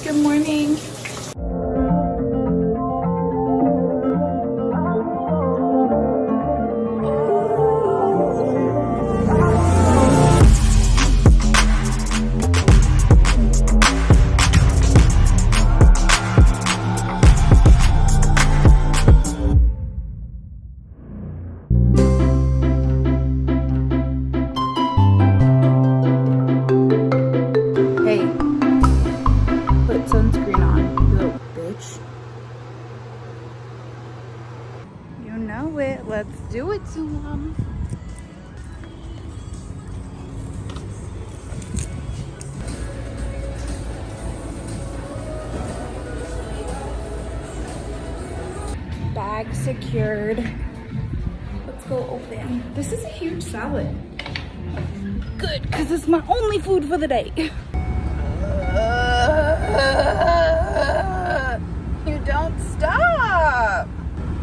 Good morning. Sunscreen on, you little bitch. You know it. Let's do it to them. Bag secured. Let's go open. This is a huge salad. Good, because it's my only food for the day. You don't stop.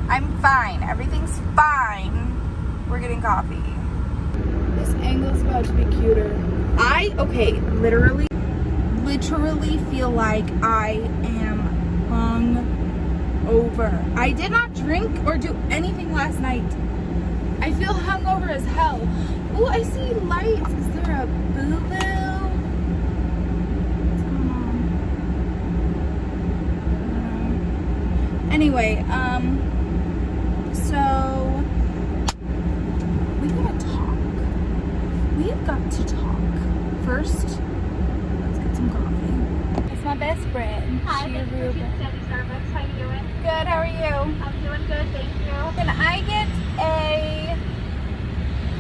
I'm fine. Everything's fine. We're getting coffee. This angle's about to be cuter. Literally feel like I am hung over. I did not drink or do anything last night. I feel hungover as hell. Ooh, I see lights. Is there a boo-boo? Anyway, so we gotta talk. We've got to talk. First, let's get some coffee. It's my best friend. Hi, thank you for choosing Starbucks. How you doing? Good, how are you? I'm doing good, thank you. Can I get a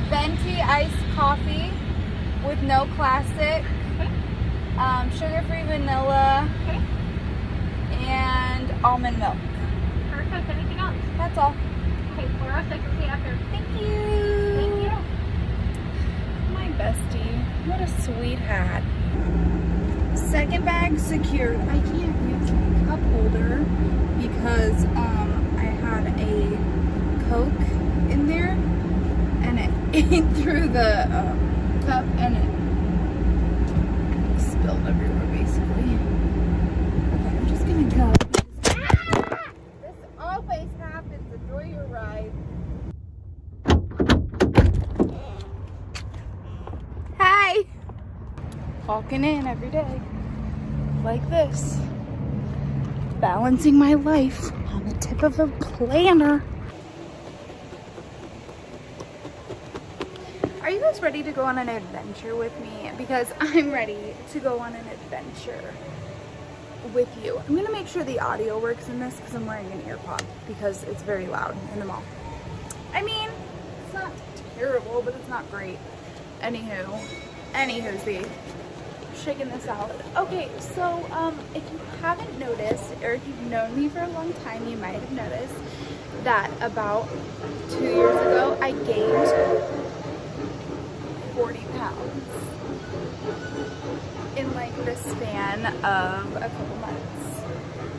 venti iced coffee with no plastic, Okay. Sugar-free vanilla, Okay. and almond milk? Perfect. Anything else? That's all. Okay, 406 will see you after. Thank you. Thank you. My bestie. What a sweetheart. Second bag secured. I can't use my cup holder because I had a Coke in there and it ate through the cup and it spilled everywhere basically. Okay, I'm just gonna go. This always happens. Enjoy your ride. Hi! Walking in every day like this, balancing my life on the tip of a planner. Are you guys ready to go on an adventure with me? Because I'm ready to go on an adventure with you. I'm gonna make sure the audio works in this because I'm wearing an ear pod because it's very loud in the mall. I mean, it's not terrible, but it's not great. Anywho's the shaking this out. Okay, so if you haven't noticed, or if you've known me for a long time, you might have noticed that about 2 years ago I gained 40 pounds in like the span of a couple months.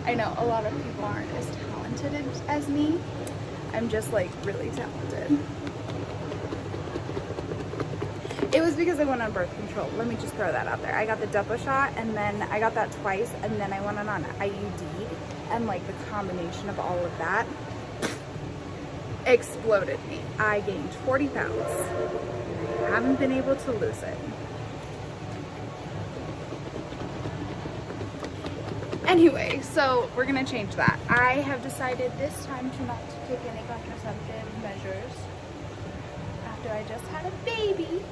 I know a lot of people aren't as talented as me. I'm just like really talented. It was because I went on birth control. Let me just throw that out there. I got the double shot and then I got that twice and then I went on an IUD and like the combination of all of that exploded me. I gained 40 pounds. I haven't been able to lose it. Anyway, so we're gonna change that. I have decided this time to not take any contraceptive measures after I just had a baby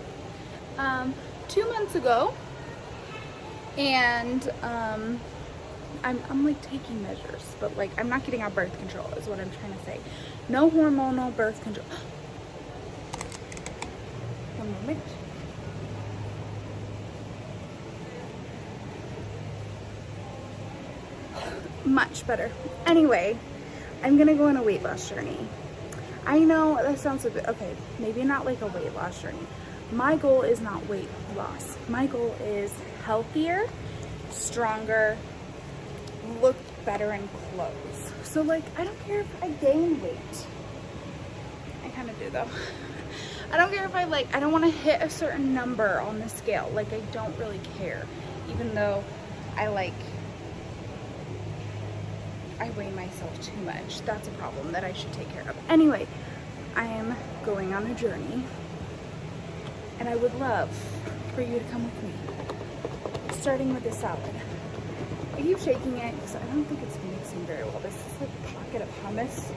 2 months ago, and I'm like taking measures, but like I'm not getting on birth control is what I'm trying to say. No hormonal birth control. One moment. Much better. Anyway, I'm gonna go on a weight loss journey. I know that sounds a bit, okay, maybe not like a weight loss journey. My goal is not weight loss. My goal is healthier, stronger, look better in clothes. So like, I don't care if I gain weight. I kind of do though. I don't care if I don't want to hit a certain number on the scale. Like, I don't really care, even though I like I weigh myself too much. That's a problem that I should take care of. Anyway, I am going on a journey, and I would love for you to come with me. Starting with this salad. I keep shaking it because I don't think it's mixing very well. This is like a pocket of hummus.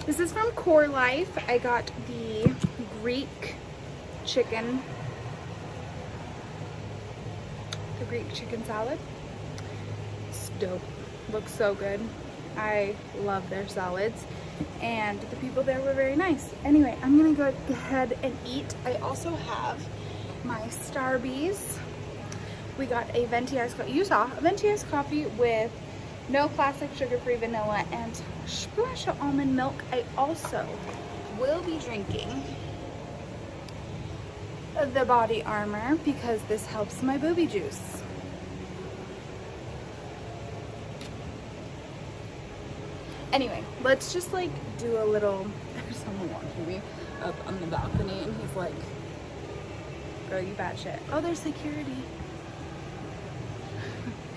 This is from Core Life. I got the Greek chicken salad. It's dope. Looks so good. I love their salads, and the people there were very nice. Anyway, I'm gonna go ahead and eat. I also have my Starbies. We got a venti iced coffee. You saw a venti iced coffee with no plastic, sugar-free vanilla, and splash of almond milk. I also will be drinking the Body Armor because this helps my booby juice. Anyway, let's just like do a little, there's someone watching me up on the balcony and he's like, girl, you bad shit. Oh, there's security.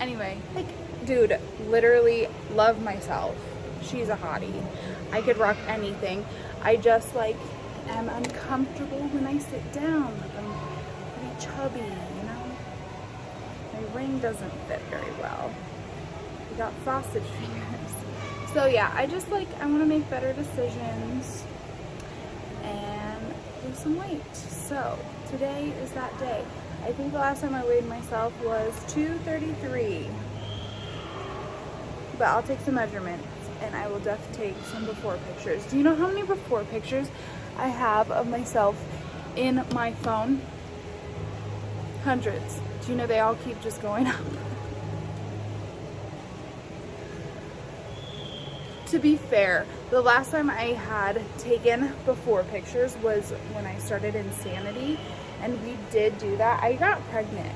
Anyway, like, dude, literally love myself. She's a hottie. I could rock anything. I just like am uncomfortable when I sit down. Like I'm pretty chubby, you know? My ring doesn't fit very well. I got sausage fingers. So yeah, I just like, I want to make better decisions and lose some weight. So today is that day. I think the last time I weighed myself was 233. But I'll take some measurements and I will definitely take some before pictures. Do you know how many before pictures I have of myself in my phone? Hundreds. Do you know they all keep just going up? To be fair, the last time I had taken before pictures was when I started Insanity, and we did do that. I got pregnant.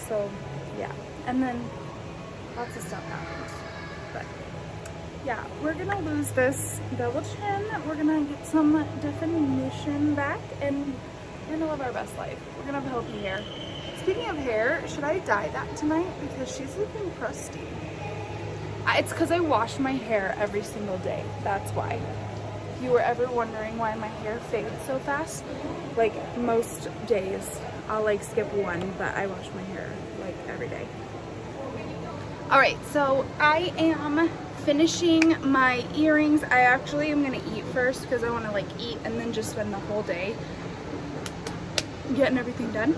So, yeah. And then lots of stuff happened. But, yeah, we're gonna lose this double chin. We're gonna get some definition back, and we're gonna live our best life. We're gonna have healthy hair. Speaking of hair, should I dye that tonight? Because she's looking crusty. It's because I wash my hair every single day. That's why. If you were ever wondering why my hair fades so fast, like most days, I'll like skip one, but I wash my hair like every day. All right, so I am finishing my earrings. I actually am gonna eat first because I want to like eat and then just spend the whole day getting everything done.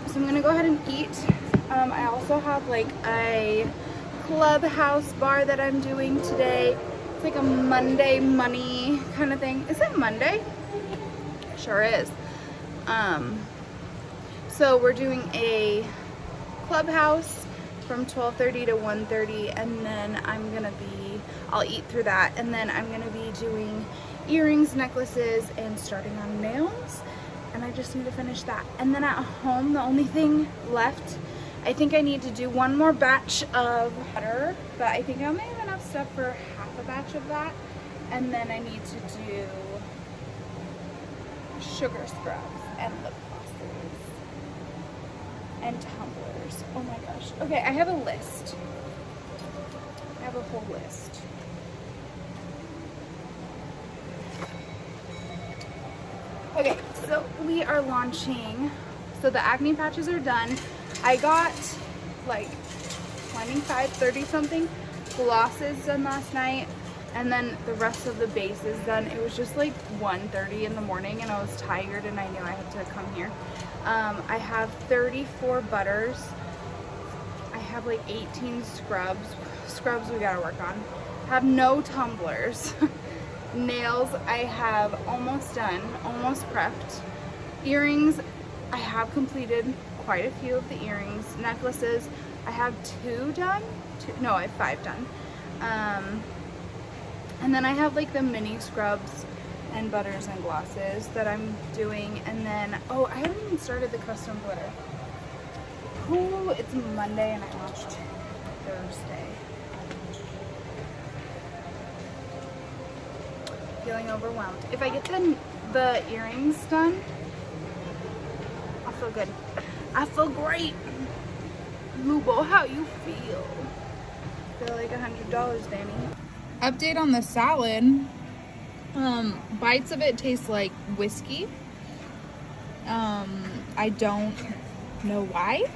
So I'm gonna go ahead and eat. I also have like a clubhouse bar that I'm doing today. It's like a Monday money kind of thing. Is it Monday? Sure is. So we're doing a clubhouse from 12:30 to 1:30, and then I'll eat through that, and then I'm gonna be doing earrings, necklaces, and starting on nails, and I just need to finish that. And then at home, the only thing left, I think I need to do one more batch of butter, but I think I only have enough stuff for half a batch of that. And then I need to do sugar scrubs and lip glosses and tumblers. Oh my gosh. Okay, I have a list. I have a whole list. Okay, so we are launching. So the acne patches are done. I got like 25, 30 something glosses done last night, and then the rest of the base is done. It was just like 1:30 in the morning and I was tired and I knew I had to come here. I have 34 butters. I have like 18 scrubs. Scrubs we gotta work on. I have no tumblers. Nails I have almost done, almost prepped. Earrings I have completed quite a few of the earrings. Necklaces, I have 2 done. No, I have 5 done. And then I have like the mini scrubs and butters and glosses that I'm doing. And then, oh, I haven't even started the custom glitter. Ooh, it's Monday and I launched Thursday. Feeling overwhelmed. If I get the earrings done, I'll feel good. I feel great. Lubo, how you feel? Feel like $100, Danny. Update on the salad. Bites of it taste like whiskey. I don't know why.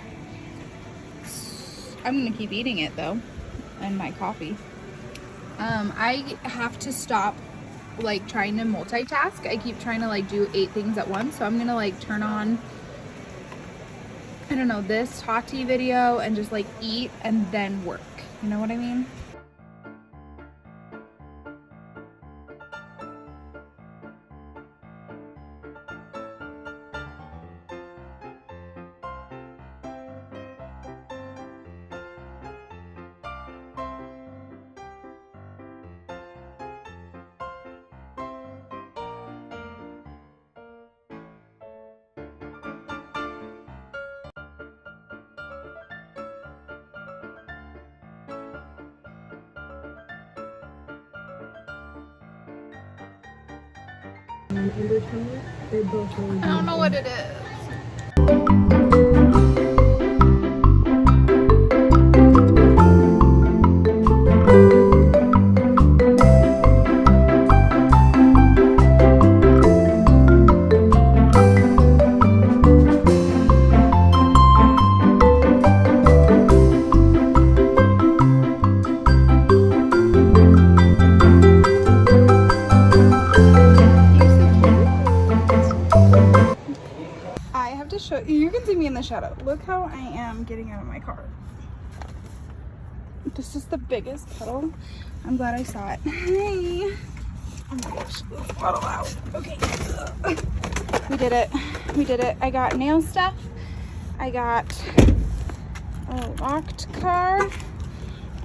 I'm gonna keep eating it though, and my coffee. I have to stop like trying to multitask. I keep trying to like do 8 things at once, so I'm gonna like turn on, I don't know, this Tati video and just like eat and then work. You know what I mean? I don't know what it is. You can see me in the shadow. Look how I am getting out of my car. This is the biggest puddle. I'm glad I saw it. Hey. Oh my gosh, let's puddle out. Okay. We did it. We did it. I got nail stuff. I got a locked car.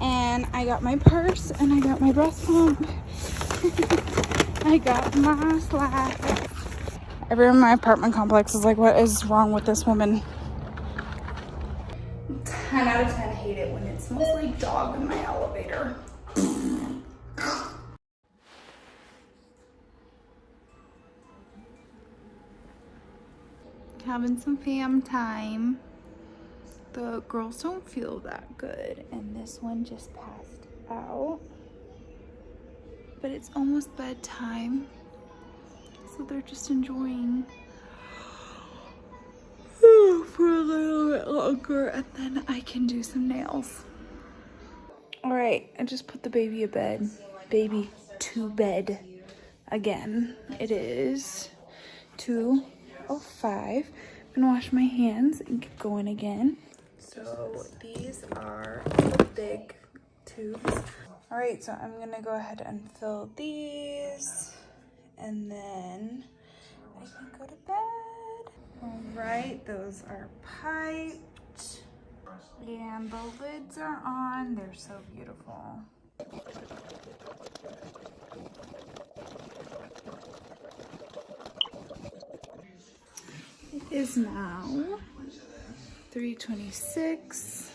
And I got my purse. And I got my breast pump. I got my slide. Everyone in my apartment complex is like, what is wrong with this woman? 10 out of 10 hate it when it smells like dog in my elevator. Having some fam time. The girls don't feel that good, and this one just passed out. But it's almost bedtime. So they're just enjoying for a little bit longer, and then I can do some nails. All right, I just put the baby to bed again. It is 2:05. I'm gonna wash my hands and get going again. So these are the big tubes. All right, so I'm gonna go ahead and fill these. And then I can go to bed. All right, those are piped. And the lids are on. They're so beautiful. It is now 3:26,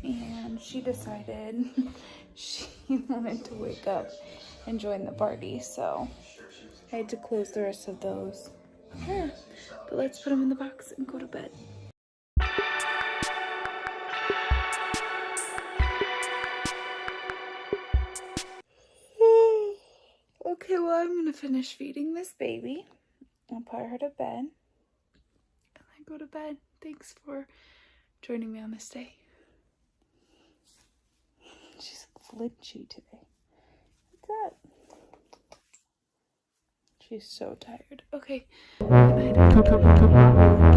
and she decided she wanted to wake up and join the party, so I had to close the rest of those. Here, but let's put them in the box and go to bed. Okay, well, I'm gonna finish feeding this baby. I'll put her to bed and then go to bed. Thanks for joining me on this day. She's flinchy today. What's up? She's so tired. Okay. Good night.